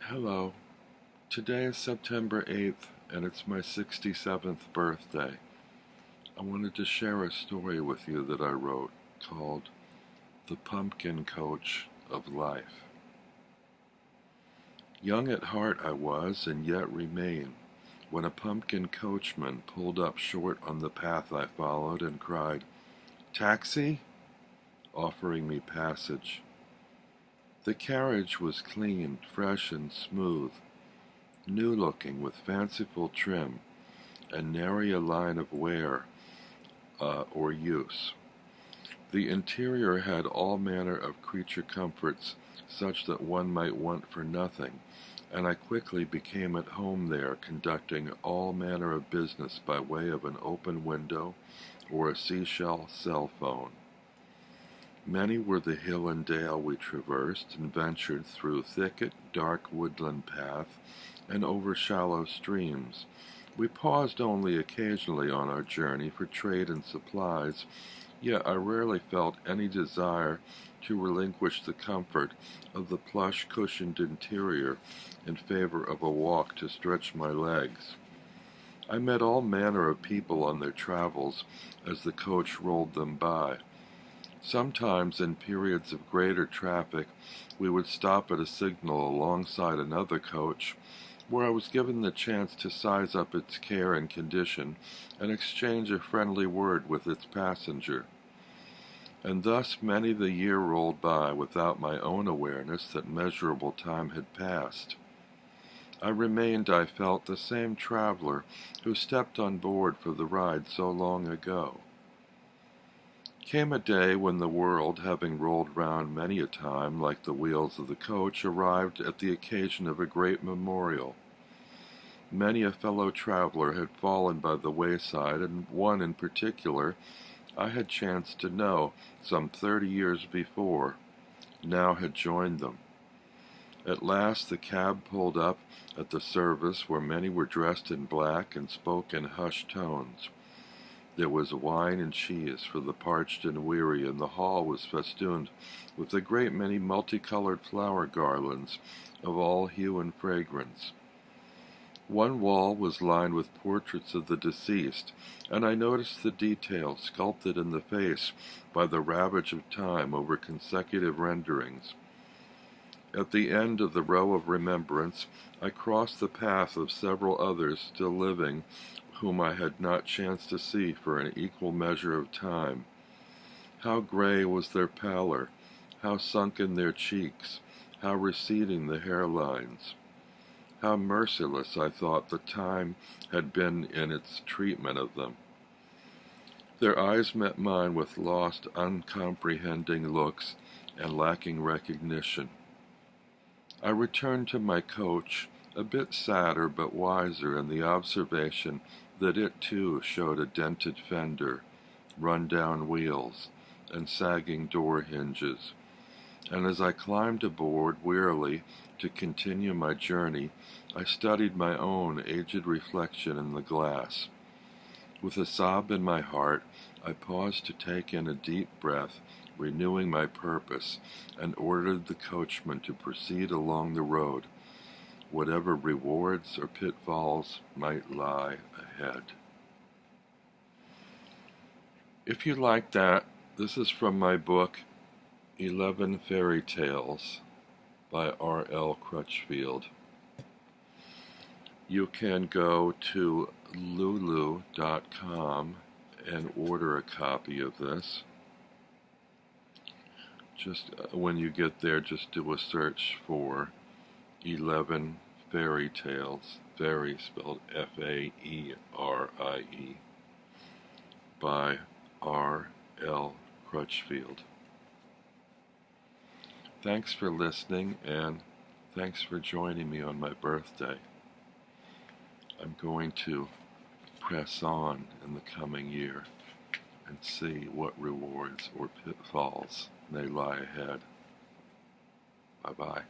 Hello. Today is September 8th, and it's my 67th birthday. I wanted to share a story with you that I wrote called The Pumpkin Coach of Life. Young at heart I was, and yet remain, when a pumpkin coachman pulled up short on the path I followed and cried, "Taxi?" offering me passage. The carriage was clean, fresh, and smooth, new-looking with fanciful trim and nary a line of wear or use. The interior had all manner of creature comforts, such that one might want for nothing, and I quickly became at home there, conducting all manner of business by way of an open window or a seashell cell phone. Many were the hill and dale we traversed and ventured through thicket, dark woodland path, and over shallow streams. We paused only occasionally on our journey for trade and supplies, yet I rarely felt any desire to relinquish the comfort of the plush-cushioned interior in favor of a walk to stretch my legs. I met all manner of people on their travels as the coach rolled them by. Sometimes, in periods of greater traffic, we would stop at a signal alongside another coach, where I was given the chance to size up its care and condition and exchange a friendly word with its passenger. And thus many the year rolled by without my own awareness that measurable time had passed. I remained, I felt, the same traveler who stepped on board for the ride so long ago. Came a day when the world, having rolled round many a time like the wheels of the coach, arrived at the occasion of a great memorial. Many a fellow traveler had fallen by the wayside, and one in particular I had chanced to know some 30 years before, now had joined them. At last the cab pulled up at the service, where many were dressed in black and spoke in hushed tones. There was wine and cheese for the parched and weary, and the hall was festooned with a great many multicolored flower garlands of all hue and fragrance. One wall was lined with portraits of the deceased, and I noticed the detail sculpted in the face by the ravage of time over consecutive renderings. At the end of the row of remembrance, I crossed the path of several others still living, whom I had not chanced to see for an equal measure of time. How gray was their pallor, how sunken their cheeks, how receding the hairlines. How merciless, I thought, the time had been in its treatment of them. Their eyes met mine with lost, uncomprehending looks and lacking recognition. I returned to my coach, a bit sadder but wiser in the observation that it too showed a dented fender, run-down wheels, and sagging door hinges. And as I climbed aboard wearily to continue my journey, I studied my own aged reflection in the glass. With a sob in my heart, I paused to take in a deep breath, renewing my purpose, and ordered the coachman to proceed along the road, whatever rewards or pitfalls might lie ahead. If you like that, this is from my book, 11 Fairy Tales by R.L. Crutchfield. You can go to lulu.com and order a copy of this. Just when you get there, just do a search for 11 Fairy Tales, Fairy spelled Faerie, by R.L. Crutchfield. Thanks for listening, and thanks for joining me on my birthday. I'm going to press on in the coming year and see what rewards or pitfalls may lie ahead. Bye-bye.